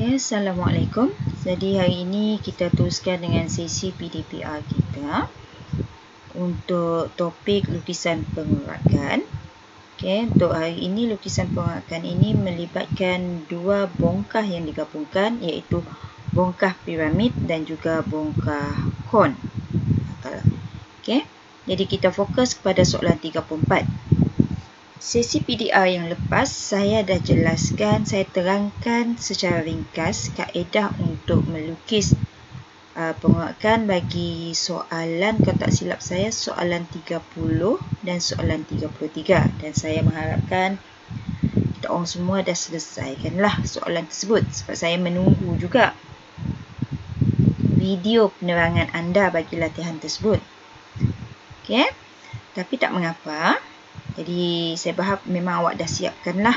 Okay, Assalamualaikum. Jadi hari ini kita teruskan dengan sesi PDPR kita untuk topik lukisan pengurakan. Okay, untuk hari ini lukisan pengurakan ini melibatkan dua bongkah yang digabungkan, iaitu bongkah piramid dan juga bongkah kon. Okay, jadi kita fokus kepada soalan 34. Sesi PDR yang lepas, saya dah jelaskan, saya terangkan secara ringkas kaedah untuk melukis pengurakan bagi soalan, kalau tak silap saya, soalan 30 dan soalan 33. Dan saya mengharapkan kita orang semua dah selesaikanlah soalan tersebut, sebab saya menunggu juga video penerangan anda bagi latihan tersebut. Okay? Tapi tak mengapa. Jadi saya berharap memang awak dah siapkan lah.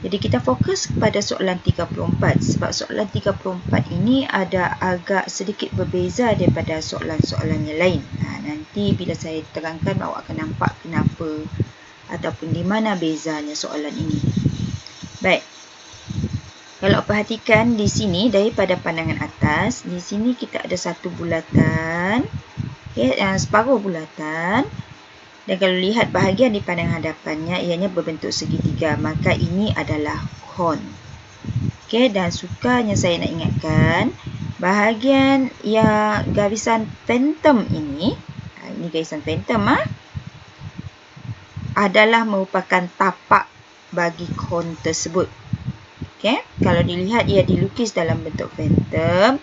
Jadi kita fokus kepada soalan 34 sebab soalan 34 ini ada agak sedikit berbeza daripada soalan-soalan yang lain. Nanti bila saya terangkan awak akan nampak kenapa ataupun di mana bezanya soalan ini. Baik. Kalau perhatikan di sini daripada pandangan atas, di sini kita ada satu bulatan, okay, separuh bulatan. Dan kalau lihat bahagian di pandangan hadapannya, ianya berbentuk segitiga. Maka ini adalah kon. Okay, dan sukanya saya nak ingatkan, bahagian yang garisan phantom ini garisan phantom adalah merupakan tapak bagi kon tersebut. Okay, kalau dilihat ia dilukis dalam bentuk phantom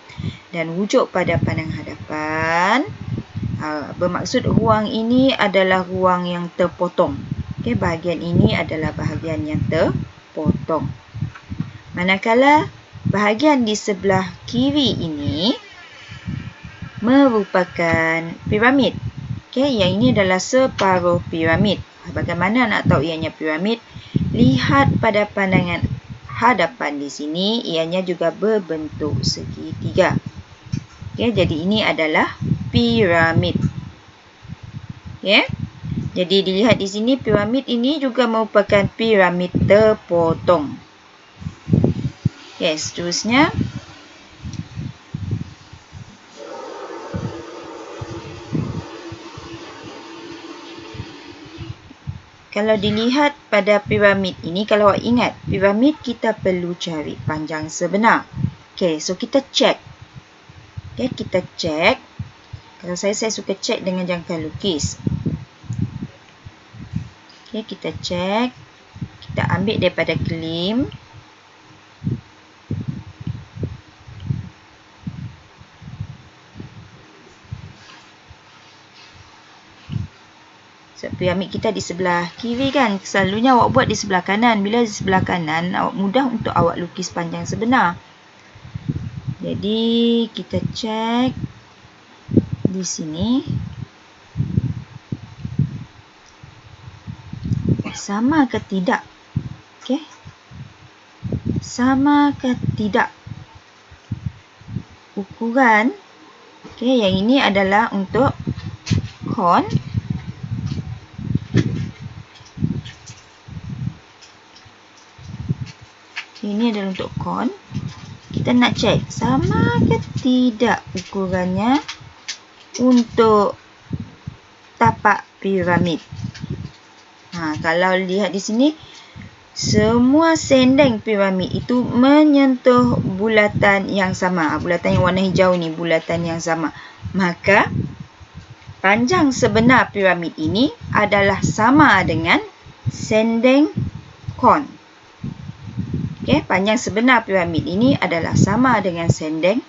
dan wujud pada pandangan hadapan. Bermaksud ruang ini adalah ruang yang terpotong. Okay, bahagian ini adalah bahagian yang terpotong. Manakala bahagian di sebelah kiri ini merupakan piramid. Okay, yang ini adalah separuh piramid. Bagaimana nak tahu ianya piramid? Lihat pada pandangan hadapan di sini, ianya juga berbentuk segitiga. Okay, jadi ini adalah piramid. Okay. Jadi dilihat di sini piramid ini juga merupakan piramid terpotong. Okay, seterusnya. Kalau dilihat pada piramid ini, kalau awak ingat, piramid kita perlu cari panjang sebenar. Okay, so kita check. Okay, kita check. Kalau saya suka check dengan jangka lukis. Okay, kita check. Kita ambil daripada klim. So, piramid kita di sebelah kiri kan. Selalunya awak buat di sebelah kanan. Bila di sebelah kanan, awak mudah untuk awak lukis panjang sebenar. Jadi, kita check di sini. Sama ke tidak? Okay. Sama ke tidak? Ukuran. Okay, yang ini adalah untuk kon. Ini adalah untuk kon. Kita nak cek sama ke tidak ukurannya untuk tapak piramid. Kalau lihat di sini, semua sendeng piramid itu menyentuh bulatan yang sama. Bulatan yang warna hijau ni, bulatan yang sama. Maka, panjang sebenar piramid ini adalah sama dengan sendeng kon. Okay, panjang sebenar piramid ini adalah sama dengan sendeng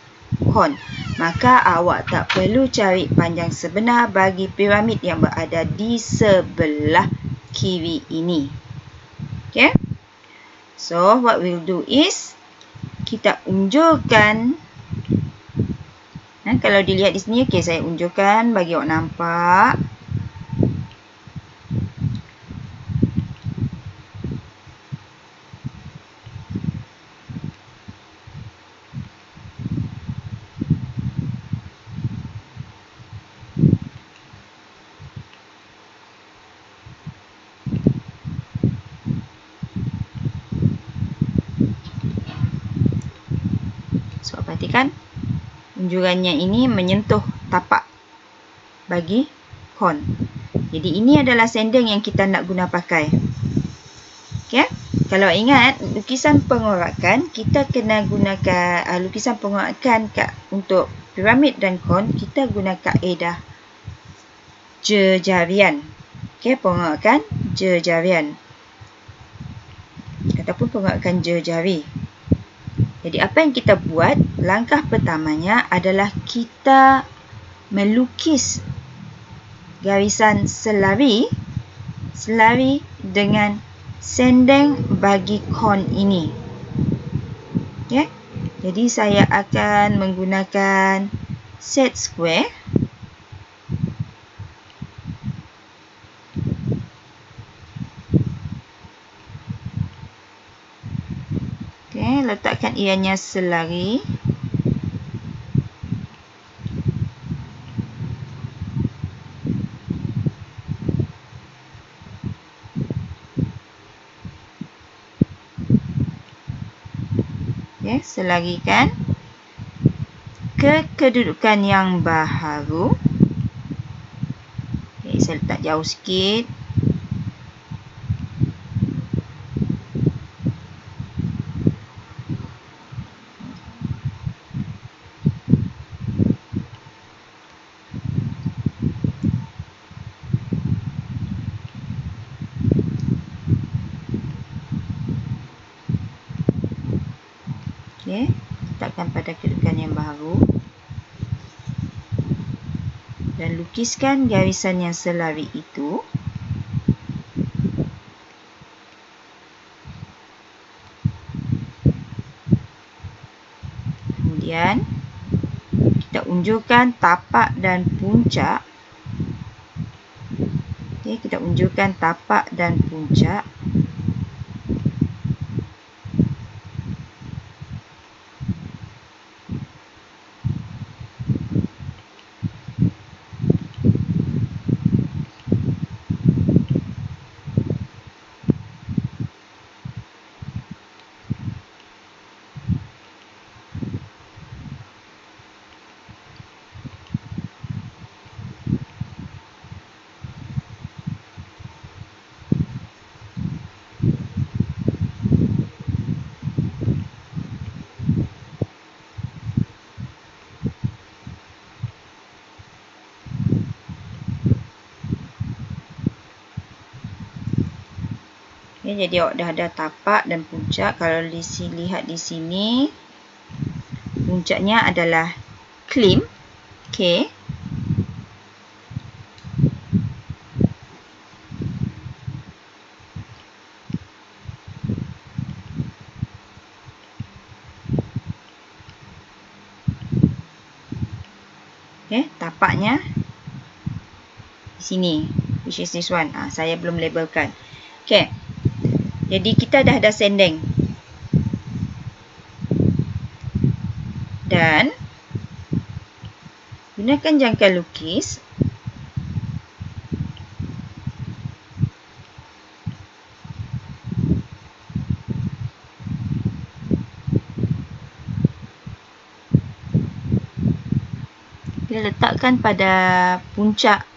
kon. Maka awak tak perlu cari panjang sebenar bagi piramid yang berada di sebelah kiri ini. Okay. So, what we'll do is, kita unjurkan. Kalau dilihat di sini, okay, saya unjurkan bagi awak nampak. Perhatikan unjurannya ini menyentuh tapak bagi kon. Jadi ini adalah sendeng yang kita nak guna pakai. Okay? Kalau ingat lukisan pengorakan, kita kena gunakan lukisan pengorakan untuk piramid dan kon, kita guna kaedah jejarian. Okay, pengorakan jejarian ataupun pengorakan jejari. Jadi apa yang kita buat? Langkah pertamanya adalah kita melukis garisan selari dengan sendeng bagi kon ini. Okay? Jadi saya akan menggunakan set square. Okay, letakkan ianya selari. Okay, selarikan ke kedudukan yang baharu. Okay, saya letak jauh sikit. Okay, letakkan pada kedudukan yang baharu dan lukiskan garisan yang selari itu. Kemudian kita unjurkan tapak dan puncak. Okay, kita unjurkan tapak dan puncak. Okay, jadi awak dah ada tapak dan puncak. Kalau lihat di sini, puncaknya adalah klim K. Okay, tapaknya di sini, which is this one. Saya belum labelkan. Okay, jadi kita dah ada sendeng. Dan gunakan jangka lukis. Kita letakkan pada puncak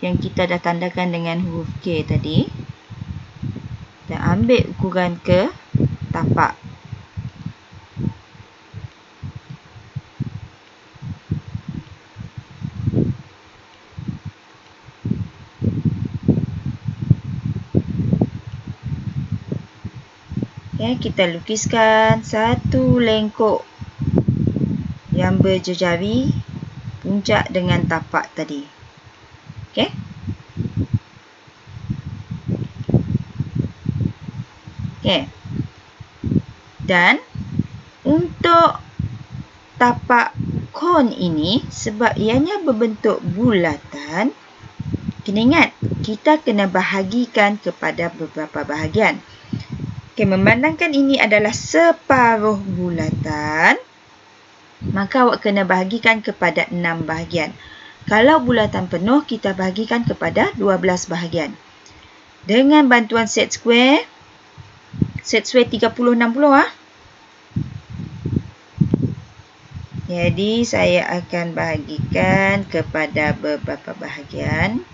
yang kita dah tandakan dengan huruf K tadi. Dan ambil ukuran ke tapak. Okay, kita lukiskan satu lengkuk yang berjejari puncak dengan tapak tadi. Okay. Okay. Dan untuk tapak kon ini, sebab ianya berbentuk bulatan, kena ingat, kita kena bahagikan kepada beberapa bahagian. Okay, memandangkan ini adalah separuh bulatan, maka awak kena bahagikan kepada 6 bahagian. Kalau bulatan penuh, kita bahagikan kepada 12 bahagian. Dengan bantuan set square 30-60 Jadi saya akan bahagikan kepada beberapa bahagian.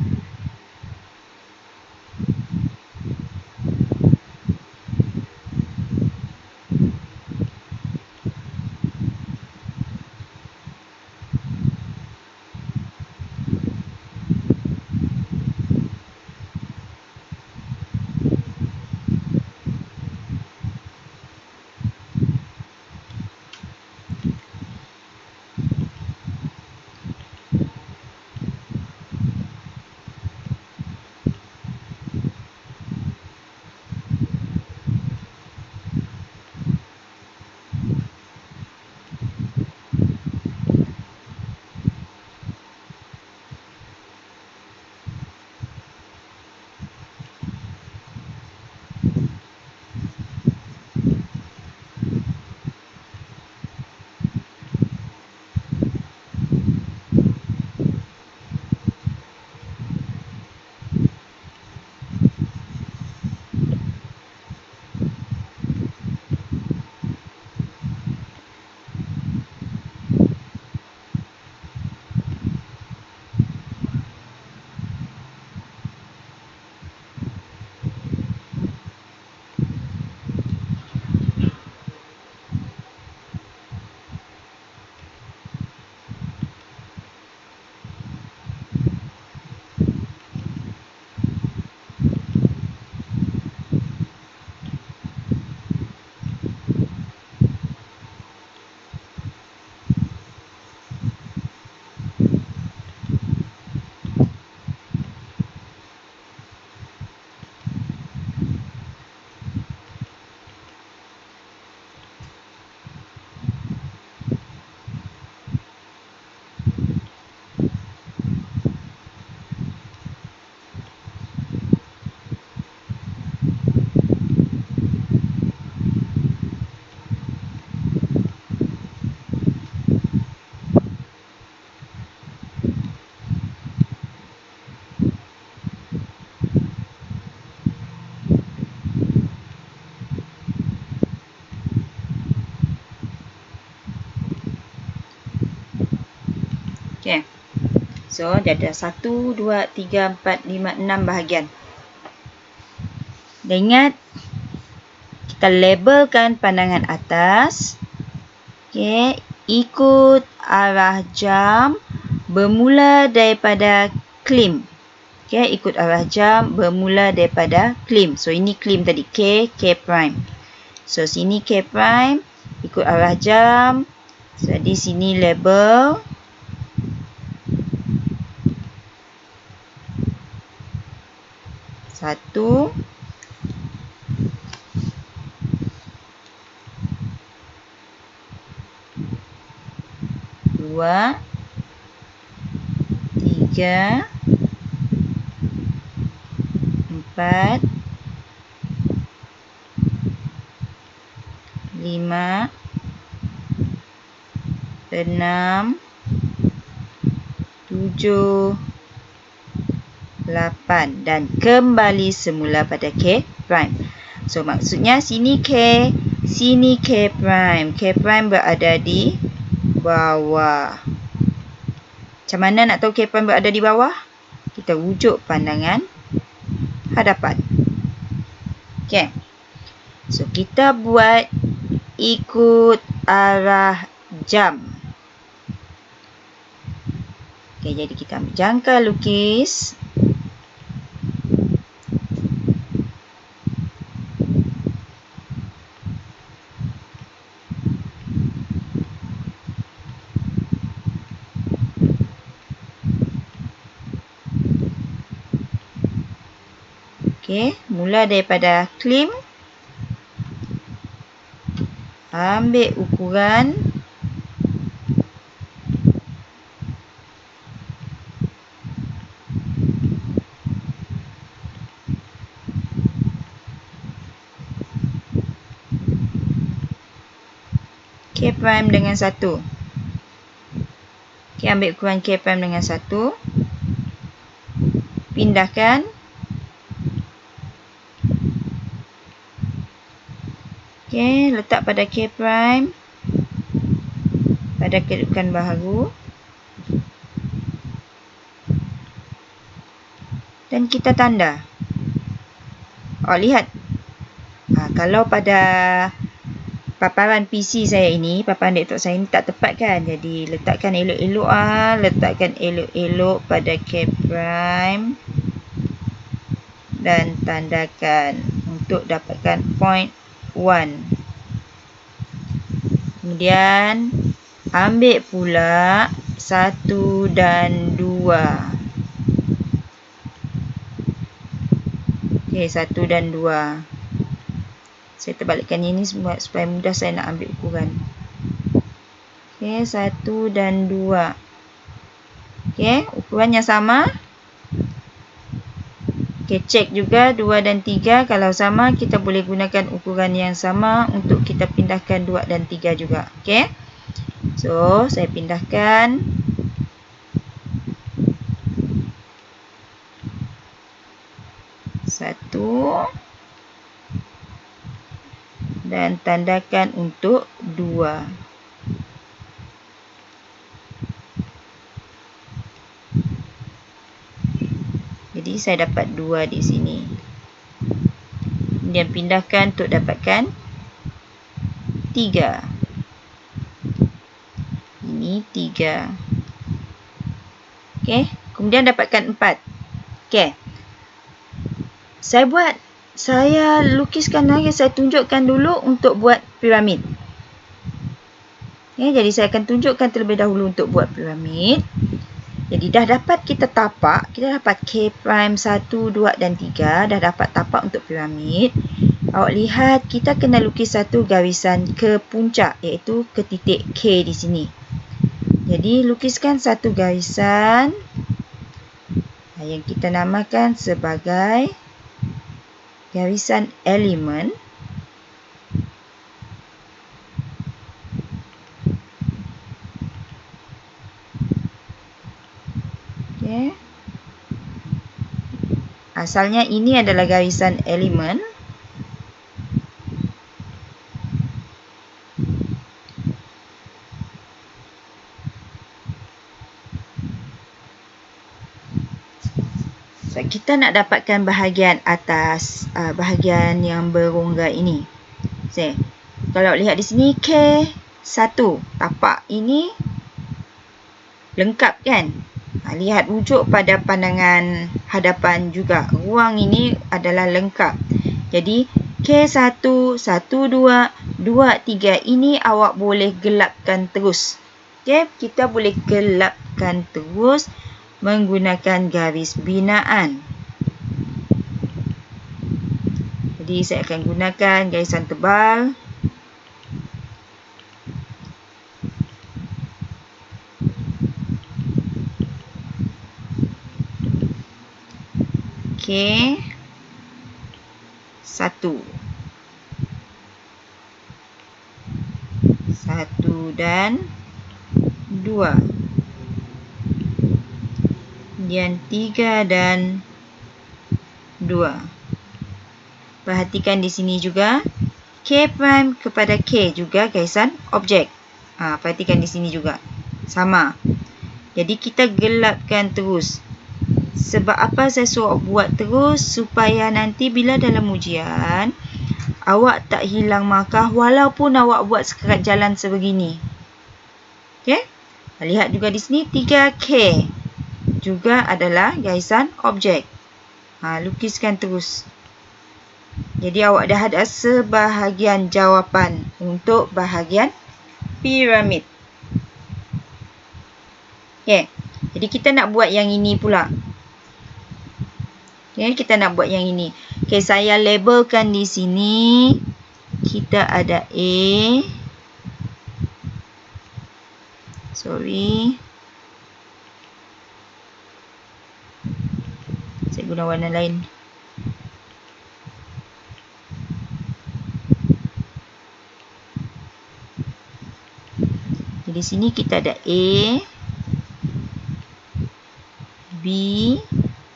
Okay. So, dia ada 1, 2, 3, 4, 5, 6 bahagian. Dan ingat, kita labelkan pandangan atas. Okay. Ikut arah jam bermula daripada klim. Okay. Ikut arah jam bermula daripada klim. So, ini klim tadi. K, K prime. So, sini K prime. Ikut arah jam. So, di sini label. Satu. Dua. Tiga. Empat. Lima. Enam. Tujuh. 8 dan kembali semula pada K prime. So, maksudnya sini K, sini K prime. K prime berada di bawah. Macam mana nak tahu K prime berada di bawah? Kita rujuk pandangan hadapan. Okay. So, kita buat ikut arah jam. Okay, jadi kita ambil jangka lukis. Okey, mula daripada klim. Ambil ukuran. K prime dengan 1. Okey, ambil ukuran K prime dengan 1. Pindahkan. Okey, letak pada K prime. pada kedudukan baharu. Dan kita tanda. Lihat. Kalau pada paparan PC saya ini, paparan laptop saya ini tak tepat kan. Jadi letakkan elok-elok letakkan elok-elok pada K prime dan tandakan untuk dapatkan point 1. Kemudian ambil pula 1 dan 2. Okey, 1 dan 2. Saya terbalikkan ini supaya mudah saya nak ambil ukuran. Okey, 1 dan 2. Okey, ukuran yang sama. Okey, cek juga 2 dan 3. Kalau sama, kita boleh gunakan ukuran yang sama untuk kita pindahkan 2 dan 3 juga. Okey. So, saya pindahkan. Satu. Dan tandakan untuk 2. Jadi saya dapat 2 di sini. Kemudian pindahkan untuk dapatkan 3. Ini 3. Okey, kemudian dapatkan 4. Okey. Saya lukiskan lagi, saya tunjukkan dulu untuk buat piramid. Okay, jadi saya akan tunjukkan terlebih dahulu untuk buat piramid. Jadi dah dapat kita tapak, kita dapat K prime 1, 2 dan 3. Dah dapat tapak untuk piramid. Awak lihat, kita kena lukis satu garisan ke puncak, iaitu ke titik K di sini. Jadi lukiskan satu garisan yang kita namakan sebagai garisan elemen. Okay. Asalnya ini adalah garisan elemen. So, kita nak dapatkan bahagian atas, bahagian yang berongga ini. So, kalau lihat di sini K1, tapak ini lengkap kan? Lihat wujud pada pandangan hadapan juga. Ruang ini adalah lengkap. Jadi K1, 1, 2, 2, 3 ini awak boleh gelapkan terus. Okay? Kita boleh gelapkan terus menggunakan garis binaan. Jadi saya akan gunakan garisan tebal. K1 dan 2. Kemudian 3 dan 2. Perhatikan di sini juga K prime kepada K juga garisan objek. Perhatikan di sini juga sama. Jadi kita gelapkan terus. Sebab apa saya suruh buat terus? Supaya nanti bila dalam ujian, awak tak hilang markah walaupun awak buat sekerat jalan sebegini. Okey? Lihat juga di sini 3K. Juga adalah garisan objek. Lukiskan terus. Jadi awak dah ada sebahagian jawapan untuk bahagian piramid. Okey. Jadi kita nak buat yang ini pula. Okay, kita nak buat yang ini. Okay, saya labelkan di sini. Kita ada A. Sorry. Saya guna warna lain. Jadi di sini kita ada A, B.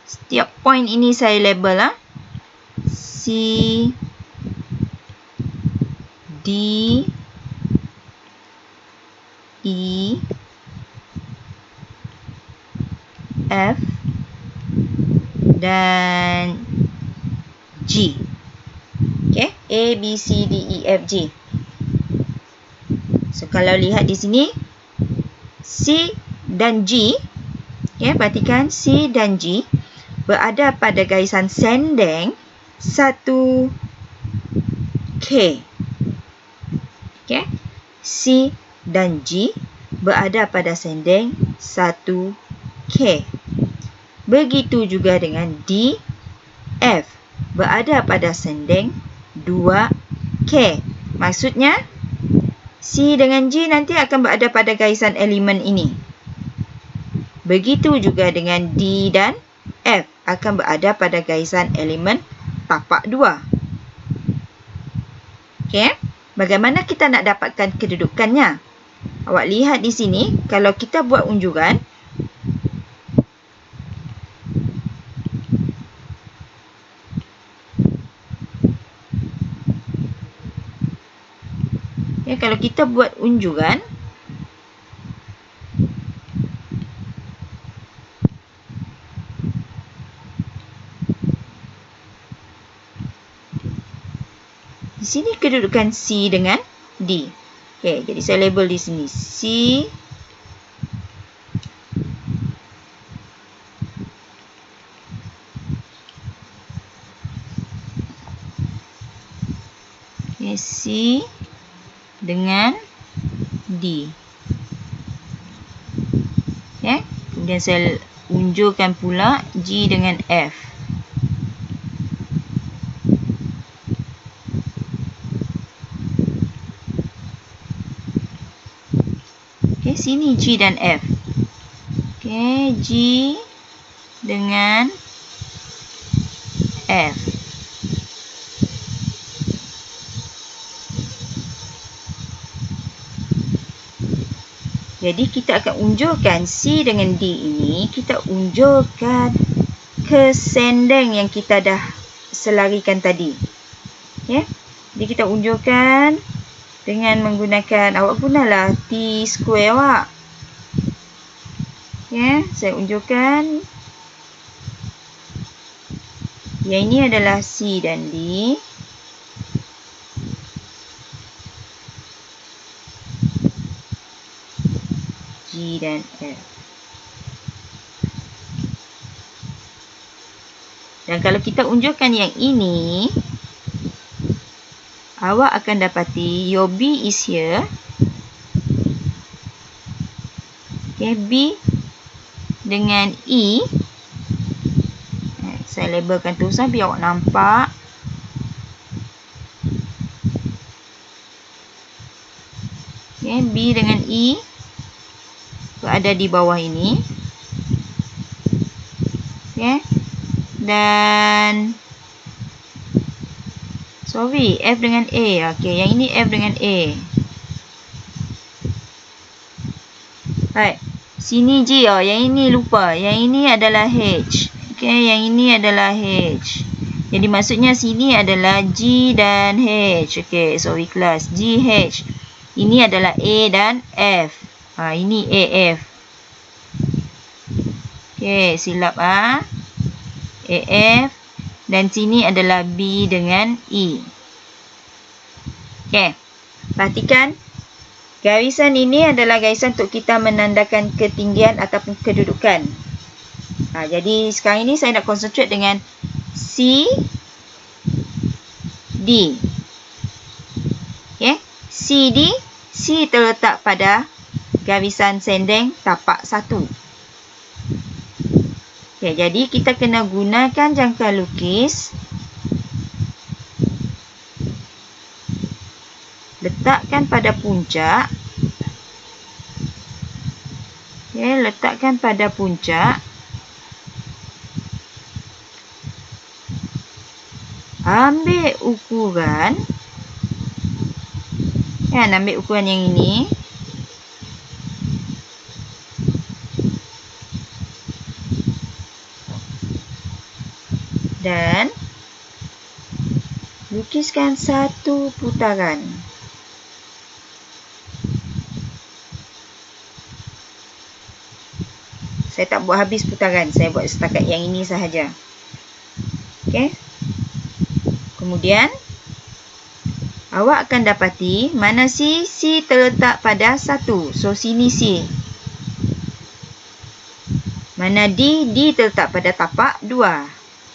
Setiap point ini saya label C, D, E, F dan G. Okay, A, B, C, D, E, F, G. So, kalau lihat di sini, C dan G, okay, perhatikan C dan G berada pada garisan sendeng 1K. Okay, C dan G berada pada sendeng 1K. Begitu juga dengan D, F berada pada sendeng 2K. Maksudnya, C dengan G nanti akan berada pada garisan elemen ini. Begitu juga dengan D dan F akan berada pada garisan elemen tapak 2. Okey, bagaimana kita nak dapatkan kedudukannya? Awak lihat di sini, kalau kita buat unjuran, okay, kalau kita buat unjuran, di sini kedudukan C dengan D. Okey, jadi saya label di sini C C dengan D. Okay. Kemudian saya unjurkan pula G dengan F. Okay, sini G dan F. Okay, G dengan F. Jadi kita akan unjurkan C dengan D ini, kita unjurkan ke sendeng yang kita dah selarikan tadi. Okay. Jadi kita unjurkan dengan menggunakan, awak gunalah T square awak. Okay. Saya unjurkan. Yang ini adalah C dan D. G dan F. Dan kalau kita unjurkan yang ini, awak akan dapati your B is here. Okay, B dengan E. Saya labelkan terusan biar awak nampak. Okay, B dengan E berada di bawah ini. Okay. Dan sorry, F dengan A. Okay, yang ini F dengan A. Baik. Sini G. Oh, yang ini lupa. Yang ini adalah H. Okay, yang ini adalah H. Jadi maksudnya sini adalah G dan H. Okay, sorry kelas. G, H. Ini adalah A dan F. Ini A, F. Okay, silap A, F. Dan sini adalah B dengan E. Okay, perhatikan. Garisan ini adalah garisan untuk kita menandakan ketinggian ataupun kedudukan. Jadi sekarang ini saya nak concentrate dengan C, D. Okay, C, D. C terletak pada garisan sendeng tapak 1. Okay, jadi kita kena gunakan jangka lukis. Letakkan pada puncak. Okay, letakkan pada puncak. Ambil ukuran. Kan, ambil ukuran yang ini. Dan lukiskan satu putaran. Saya tak buat habis putaran. Saya buat setakat yang ini sahaja. Okey. Kemudian, awak akan dapati mana C? C terletak pada 1. So, sini C. Mana D? D terletak pada tapak 2.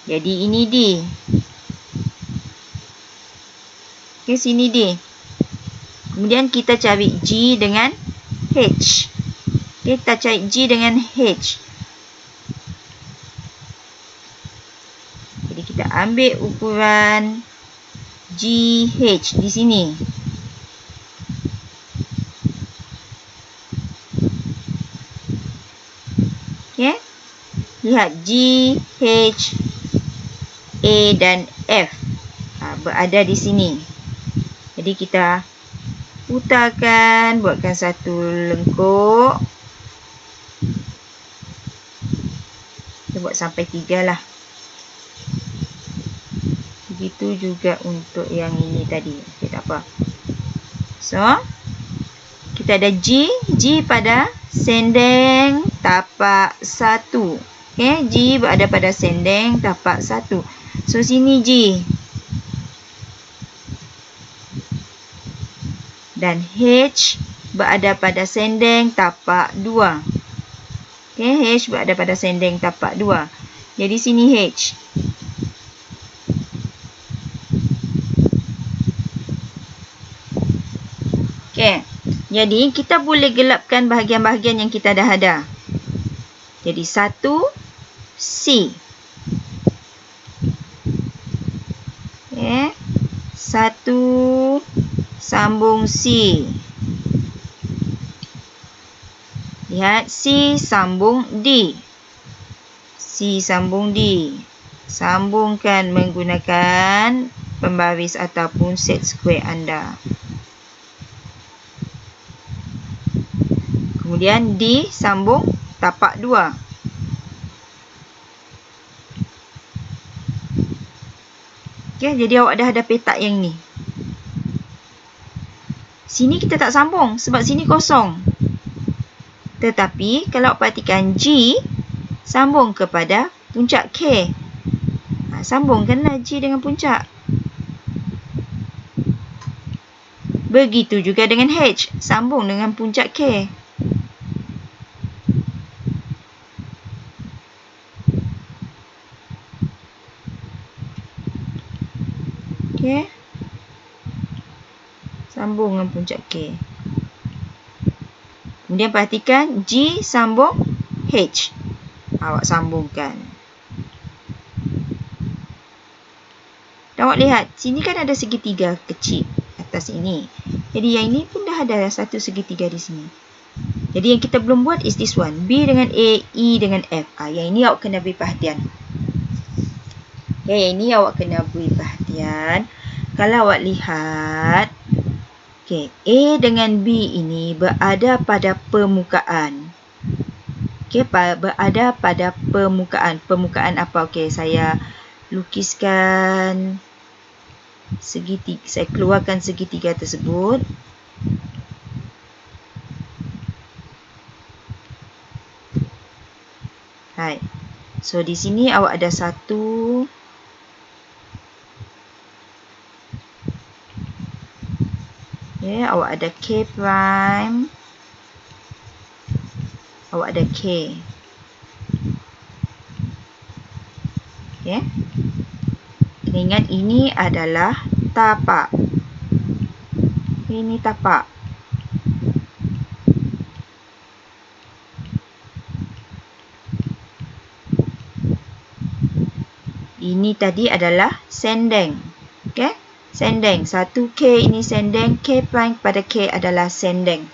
Jadi, ini D. Okey, sini D. Kemudian, kita cari G dengan H. Okey, kita cari G dengan H. Jadi, kita ambil ukuran GH di sini. Okey. Lihat G, H, A dan F berada di sini. Jadi kita putarkan, buatkan satu lengkuk. Kita buat sampai 3 lah. Begitu juga untuk yang ini tadi. Okey, tak apa. So, kita ada G. G pada sendeng tapak 1. Okey, G berada pada sendeng tapak 1. So, sini G. Dan H berada pada sendeng tapak 2. Okey, H berada pada sendeng tapak 2. Jadi, sini H. Okey, jadi kita boleh gelapkan bahagian-bahagian yang kita dah ada. Jadi, 1 C. Okey, 1 sambung C. Lihat, C sambung D. C sambung D. Sambungkan menggunakan pembaris ataupun set square anda. Kemudian D sambung tapak 2. Okey, jadi awak dah ada petak yang ni. Sini kita tak sambung sebab sini kosong. Tetapi kalau awak perhatikan G sambung kepada puncak K. Sambungkanlah G dengan puncak. Begitu juga dengan H. Sambung dengan puncak K. Okey. Sambung dengan puncak K. Kemudian perhatikan G sambung H. Awak sambungkan. Dan awak lihat, sini kan ada segitiga kecil atas ini. Jadi yang ini pun dah ada satu segitiga di sini. Jadi yang kita belum buat is this one. B dengan A, E dengan F. Yang ini awak kena beri perhatian. Okay, ini awak kena beri perhatian. Kalau awak lihat, okay, A dengan B ini berada pada permukaan. Okay, berada pada permukaan. Permukaan apa? Okay, saya lukiskan segitiga. Saya keluarkan segitiga tersebut. Hai. So, di sini awak ada satu. Okay, awak ada K prime. Awak ada K. Okay. Ingat, ini adalah tapak. Ini tapak. Ini tadi adalah sendeng. Okay. Sendeng. 1K ini sendeng. K prime pada K adalah sendeng.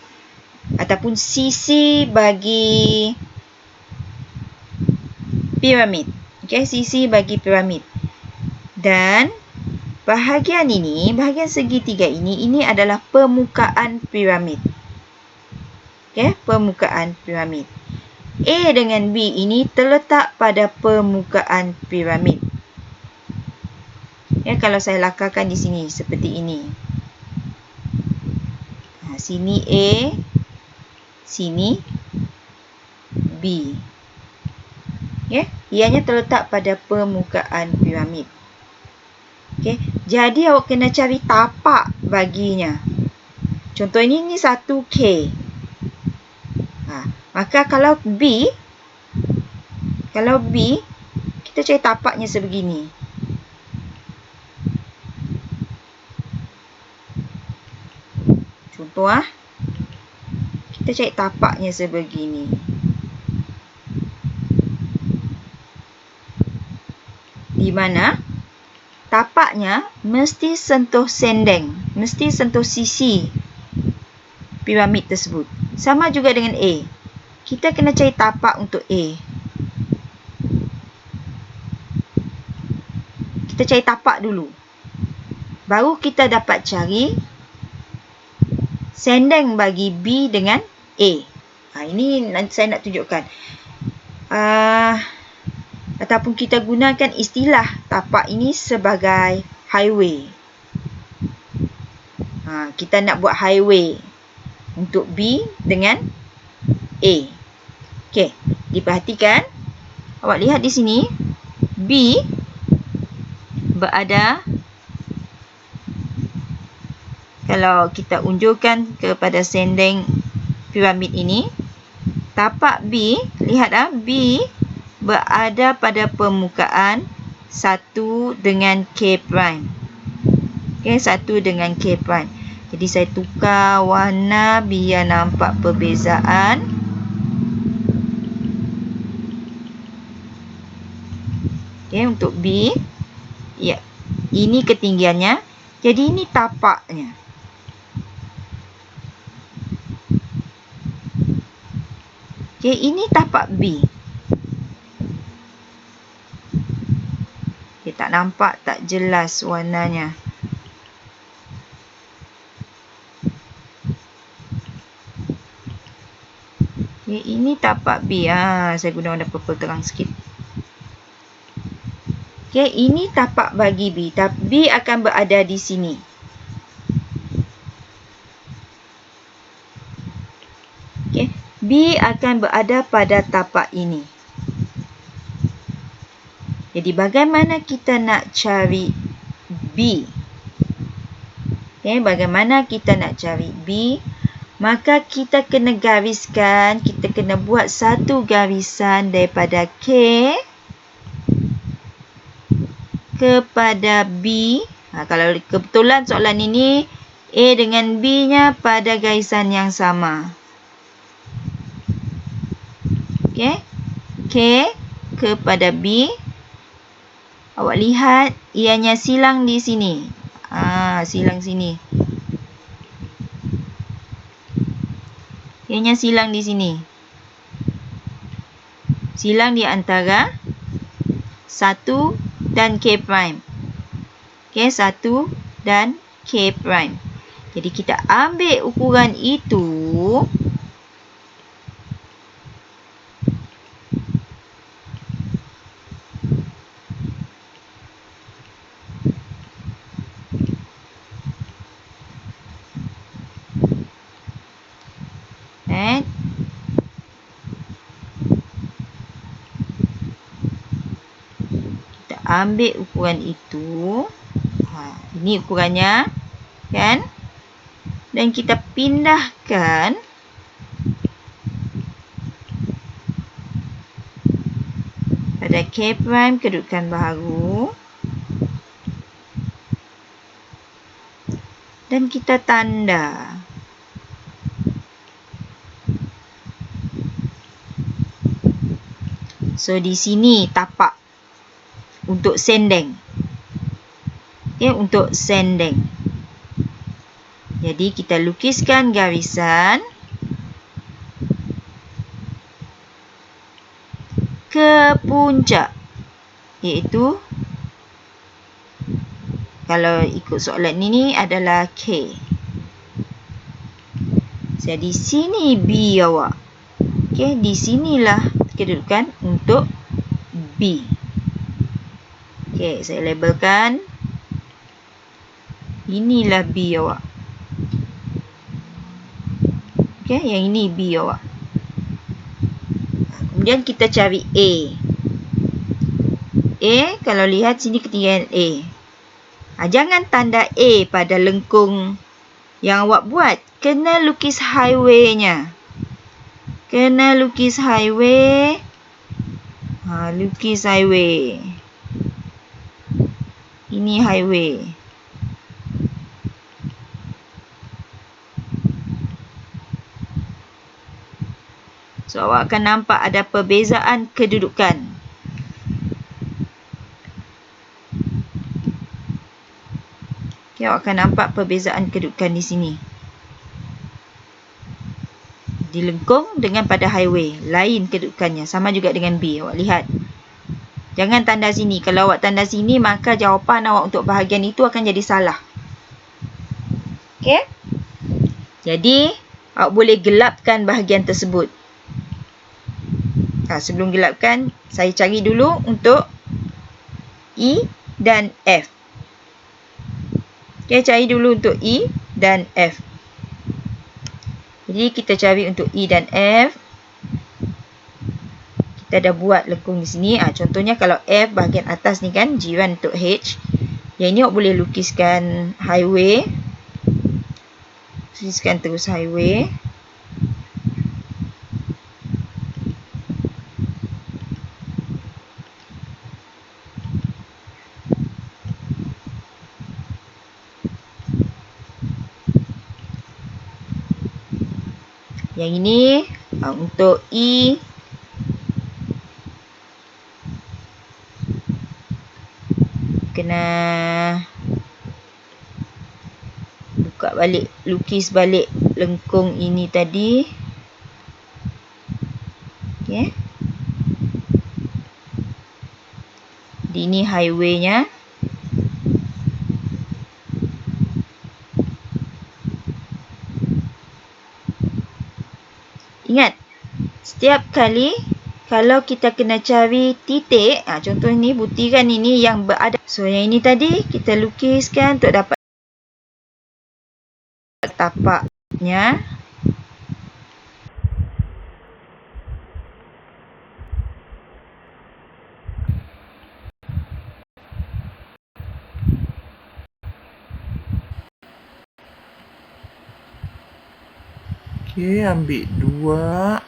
Ataupun sisi bagi piramid. Okay. Sisi bagi piramid. Dan bahagian ini, bahagian segitiga ini adalah permukaan piramid. Okay, permukaan piramid. A dengan B ini terletak pada permukaan piramid. Ya, kalau saya lakarkan di sini seperti ini. Sini A, sini B. Okay. Ianya terletak pada permukaan piramid. Okay. Jadi awak kena cari tapak baginya. Contoh ini 1K. Maka kalau B, kita cari tapaknya sebegini. Contoh kita cari tapaknya sebegini. Di mana tapaknya mesti sentuh sendeng, mesti sentuh sisi piramid tersebut. Sama juga dengan A. Kita kena cari tapak untuk A. Kita cari tapak dulu. Baru kita dapat cari sendeng bagi B dengan A. Ini saya nak tunjukkan. Ataupun kita gunakan istilah tapak ini sebagai highway. Kita nak buat highway untuk B dengan A. Okey, diperhatikan. Awak lihat di sini, B berada, kalau kita unjurkan kepada sendeng piramid ini, tapak B, lihat B berada pada permukaan 1 dengan K prime. Okey, 1 dengan K prime. Jadi saya tukar warna biar nampak perbezaan. Okey, untuk B, ya, ini ketinggiannya. Jadi ini tapaknya. Okey, ini tapak B. Tak nampak, tak jelas warnanya. Okay, ini tapak B. Saya guna warna purple terang sikit. Okay, ini tapak bagi B. B akan berada di sini. Okay, B akan berada pada tapak ini. Jadi bagaimana kita nak cari B? Okay, bagaimana kita nak cari B? Maka kita kena gariskan, kita kena buat satu garisan daripada K kepada B. Kalau kebetulan soalan ini A dengan B-nya pada garisan yang sama. Okay, K kepada B. Awak lihat, ianya silang di sini. Silang sini. Ianya silang di sini. Silang di antara 1 dan K prime. Okay, 1 dan K prime. Jadi kita ambil ukuran itu. Ambil ukuran itu. Ini ukurannya, kan? Dan kita pindahkan pada K prime kedudukan baru. Dan kita tanda. So, di sini tapak untuk sendeng. Okay, untuk sendeng. Jadi, kita lukiskan garisan ke puncak. Iaitu, kalau ikut soalan ini adalah K. Jadi, sini B awak. Okay, di sinilah kedudukan untuk B. Okay, saya labelkan. Inilah B awak. Okay, yang ini B awak. Kemudian kita cari A. A, kalau lihat sini ketinggian A. Jangan tanda A pada lengkung yang awak buat. Kena lukis highway-nya. Kena lukis highway. Lukis highway. Ini highway. So, awak akan nampak ada perbezaan kedudukan. Okay, awak akan nampak perbezaan kedudukan di sini. Di lengkung dengan pada highway. Lain kedudukannya. Sama juga dengan B. Awak lihat. Jangan tanda sini. Kalau awak tanda sini, maka jawapan awak untuk bahagian itu akan jadi salah. Okay? Jadi, awak boleh gelapkan bahagian tersebut. Sebelum gelapkan, saya cari dulu untuk E dan F. Okay, cari dulu untuk E dan F. Jadi, kita cari untuk E dan F. Kita dah buat lengkung di sini. Contohnya kalau F bahagian atas ni kan, jiran untuk H. Yang ini awak boleh lukiskan highway. Lukiskan terus highway. Yang ini untuk E. Kena buka balik, lukis balik lengkung ini tadi. Okay. Ini highway-nya. Ingat, setiap kali kalau kita kena cari titik, contoh ni butiran ini yang berada. So, yang ini tadi kita lukiskan untuk dapat tapaknya. Okey, ambil 2.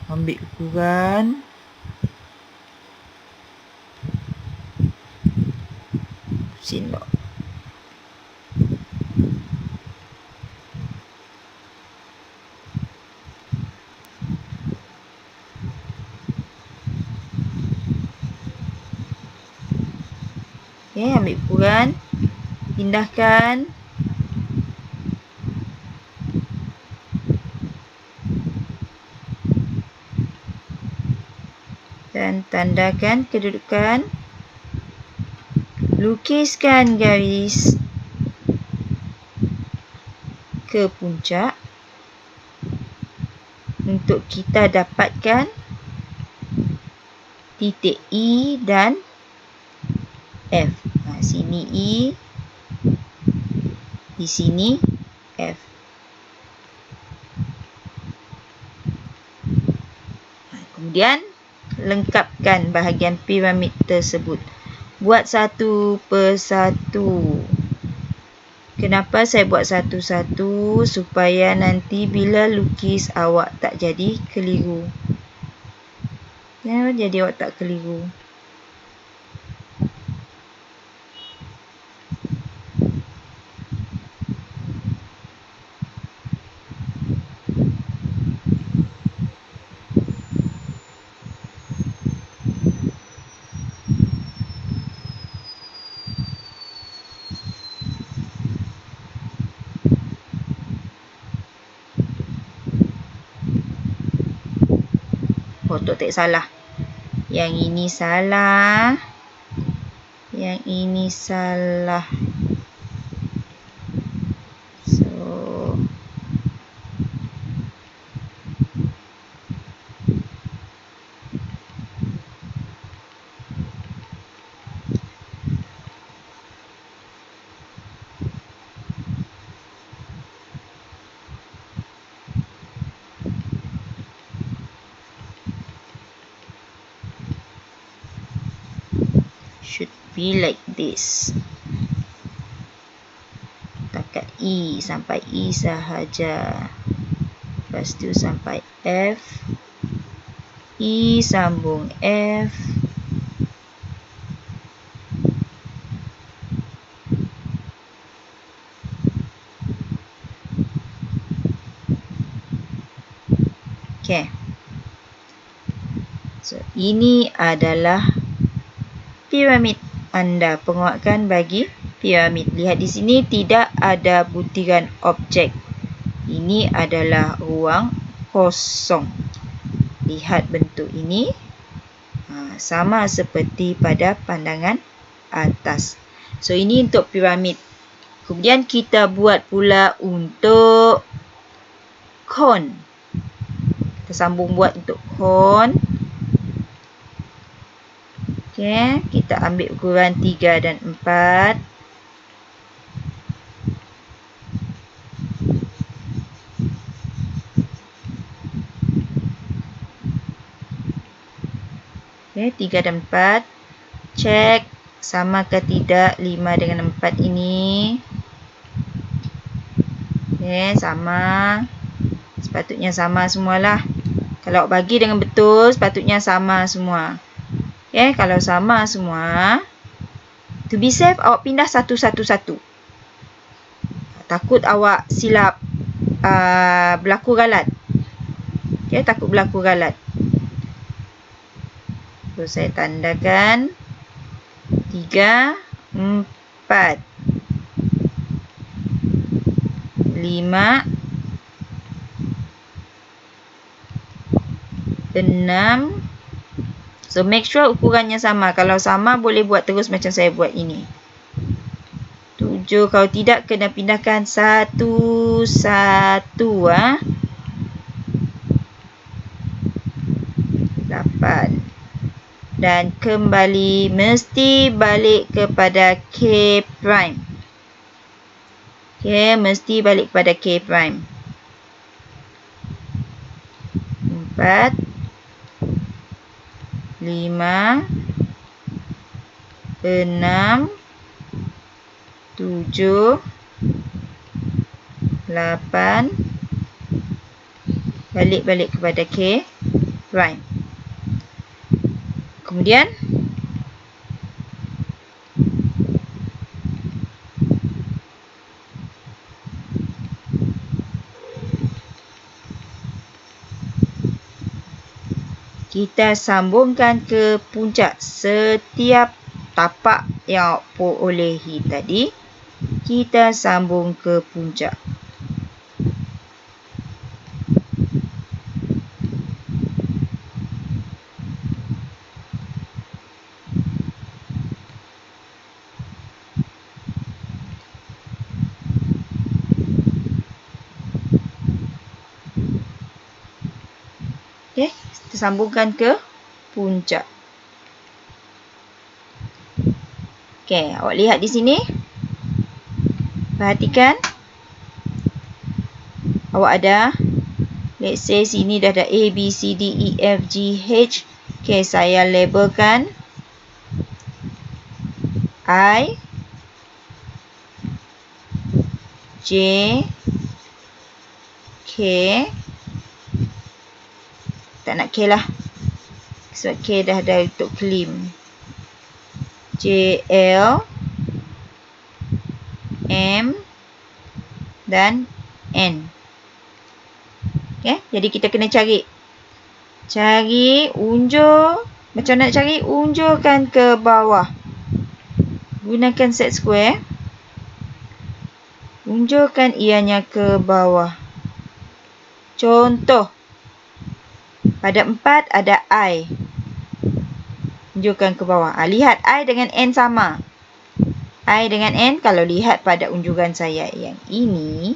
Ambil ukuran. Sini. Okay, ambil ukuran. Pindahkan. Dan tandakan kedudukan. Lukiskan garis ke puncak untuk kita dapatkan titik E dan F. Sini E, di sini F. Kemudian lengkapkan bahagian piramid tersebut. Buat satu persatu. Kenapa saya buat satu-satu? Supaya nanti bila lukis awak tak jadi keliru. Kenapa jadi awak tak keliru? Tok tak salah. Yang ini salah. Yang ini salah. So, should be like this. Takat E sampai E sahaja. Lepas tu sampai F. E sambung F. Okay. So, ini adalah piramid anda. Penguatkan bagi piramid. Lihat di sini tidak ada butiran objek. Ini adalah ruang kosong. Lihat bentuk ini. Sama seperti pada pandangan atas. So, ini untuk piramid. Kemudian kita buat pula untuk cone. Kita sambung buat untuk cone. Okay, kita ambil ukuran 3 dan 4. Okay, 3 dan 4. Cek sama ke tidak 5 dengan 4 ini. Okay, sama. Sepatutnya sama semualah. Kalau bagi dengan betul, sepatutnya sama semua. Okay, kalau sama semua, to be safe, awak pindah satu-satu. Takut awak silap berlaku galat. Okay, takut berlaku galat. So, saya tandakan 3, 4, 5, 6. So, make sure ukurannya sama. Kalau sama, boleh buat terus macam saya buat ini. 7. Kalau tidak, kena pindahkan satu-satu. 8. Dan kembali, mesti balik kepada K prime. Okay, mesti balik kepada K prime. 4, 5, 6, 7, 8. Balik kepada K prime. Kemudian kita sambungkan ke puncak. Setiap tapak yang perolehi tadi, kita sambung ke puncak. Okay, kita sambungkan ke puncak. Okay, awak lihat di sini. Perhatikan. Awak ada, let's say sini dah ada A, B, C, D, E, F, G, H. Okay, saya labelkan I, J, K. Tak nak K lah. Sebab K dah ada untuk claim. J, L, M dan N. Okay, jadi kita kena cari. Cari, unjur. Macam nak cari, unjurkan ke bawah. Gunakan set square. Unjurkan ianya ke bawah. Contoh. Pada 4 ada I. Unjurkan ke bawah. Lihat I dengan N sama. I dengan N, kalau lihat pada unjuran saya yang ini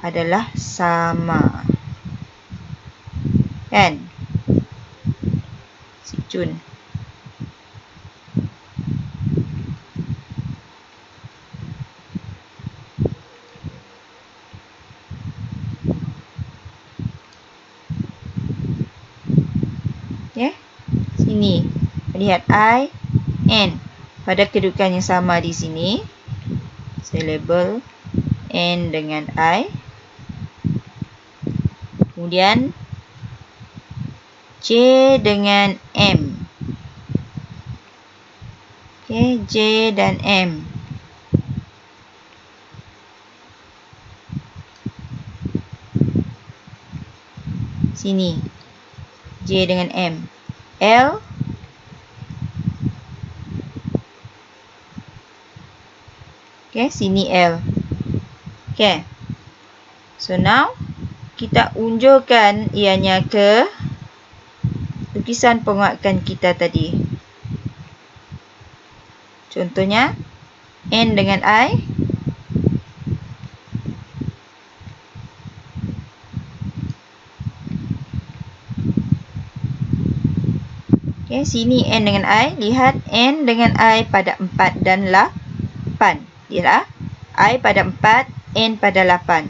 adalah sama. Kan? Si Jun. Ya, sini. Lihat I, N. pada kedudukan yang sama di sini. Saya label N dengan I. Kemudian J dengan M. Okey, J dan M. Sini. J dengan M. L. Okey, sini L. Okey. So now kita unjurkan ianya ke lukisan penguatkan kita tadi. Contohnya N dengan I. Okey, sini N dengan I. Lihat N dengan I pada 4 dan 8. Lihatlah. I pada 4, N pada 8.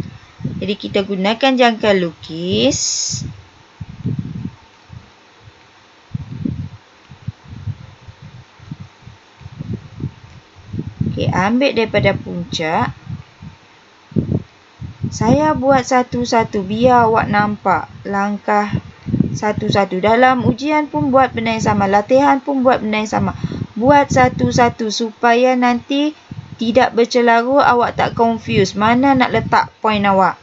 Jadi kita gunakan jangka lukis. Okey, ambil daripada puncak. Saya buat satu-satu biar awak nampak langkah satu-satu. Dalam ujian pun buat benda yang sama. Latihan pun buat benda yang sama. Buat satu-satu supaya nanti tidak bercelarut, awak tak confuse mana nak letak poin awak.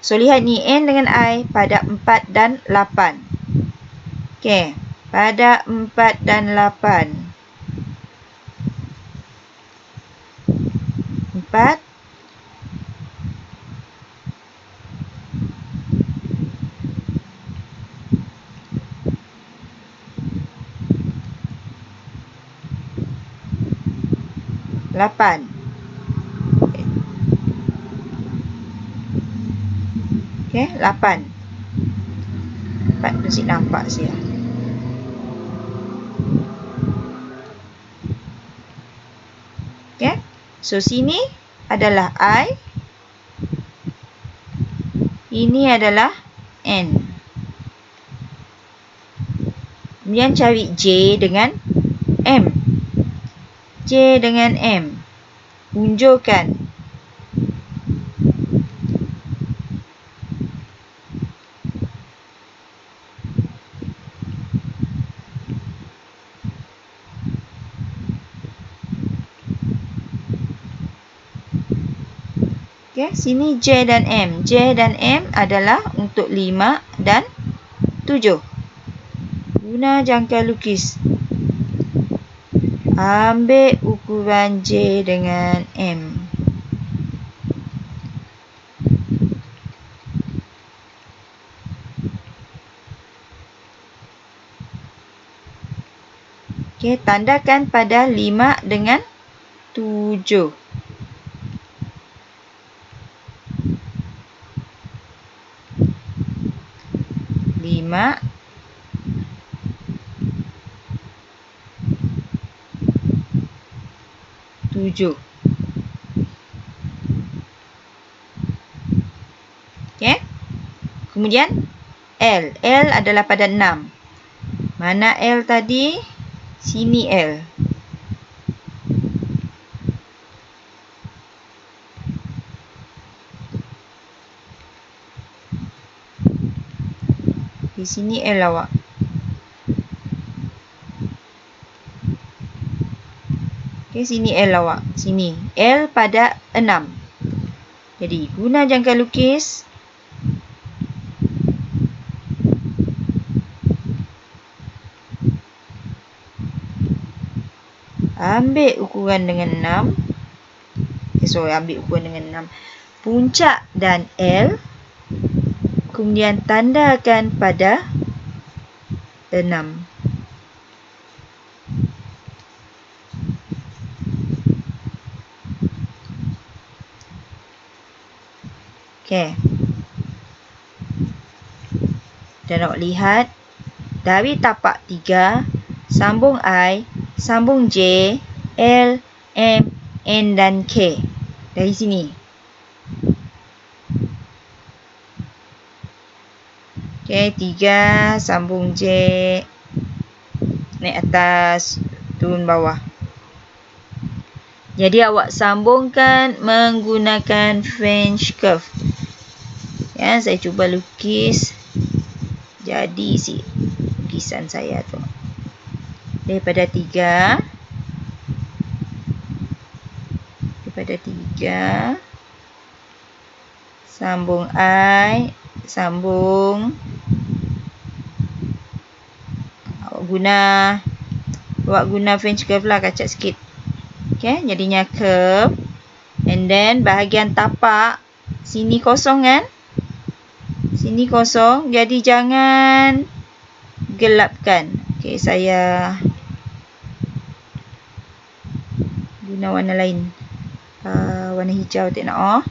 So, lihat ni N dengan I pada 4 dan 8. Okey, pada 4 dan 8. 4. Lapan. Okey, 8. 4 mesti nampak saya. Okey. So, sini adalah I. Ini adalah N. Kemudian cari J dengan M. J dengan M. Unjurkan. Okey, sini J dan M. J dan M adalah untuk 5 dan 7. Guna jangka lukis. Ambil ukuran J dengan M. Okey, tandakan pada 5 dengan 7. 5, 7. Okey. Kemudian L. L adalah pada 6. Mana L tadi? Sini L. Di sini L awak. Okey, sini L awak. Sini. L pada 6. Jadi, guna jangka lukis. Ambil ukuran dengan 6. Ambil ukuran dengan 6. Puncak dan L. Kemudian tandakan pada 6. Okey. Dan awak lihat dari tapak 3, sambung I, sambung J, L, M, N dan K. Dari sini. Okey, 3 sambung J, naik atas, turun bawah. Jadi awak sambungkan menggunakan French curve. Ya, saya cuba lukis. Jadi si lukisan saya tu. Daripada 3. Sambung I. Sambung. Awak guna French curve lah, kacak sikit. Okay, jadinya curve. And then bahagian tapak. Sini kosong kan? Sini kosong. Jadi jangan gelapkan. Okay, saya guna warna lain. Warna hijau tak nak.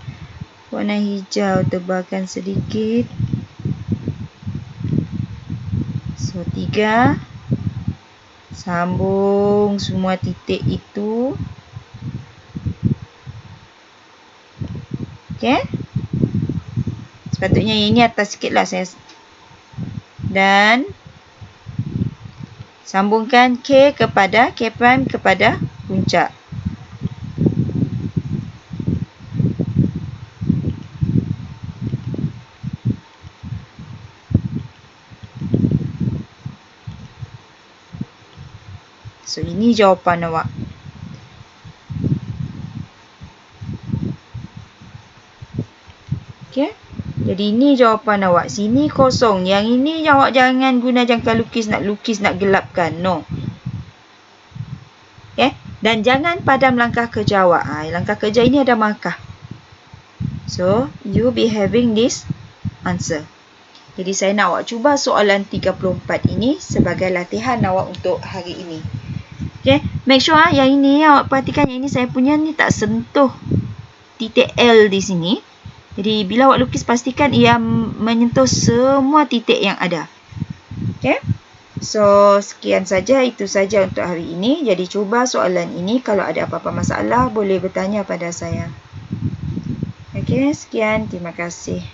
Warna hijau tebalkan sedikit. So, 3. Sambung semua titik itu. Okay. Sepatutnya yang ini atas sikit lah saya. Dan sambungkan K prime kepada puncak. So, ini jawapan awak. Okay. Jadi, ini jawapan awak. Sini kosong. Yang ini awak jangan guna jangka lukis, nak gelapkan. No. Okay. Dan jangan padam langkah kerja awak. Langkah kerja ini ada markah. So, you be having this answer. Jadi, saya nak awak cuba soalan 34 ini sebagai latihan awak untuk hari ini. Okay. Make sure yang ini awak perhatikan, yang ini saya punya ni tak sentuh titik L di sini. Jadi, bila awak lukis, pastikan ia menyentuh semua titik yang ada. Okay. So, sekian saja. Itu saja untuk hari ini. Jadi, cuba soalan ini. Kalau ada apa-apa masalah, boleh bertanya pada saya. Okay, sekian. Terima kasih.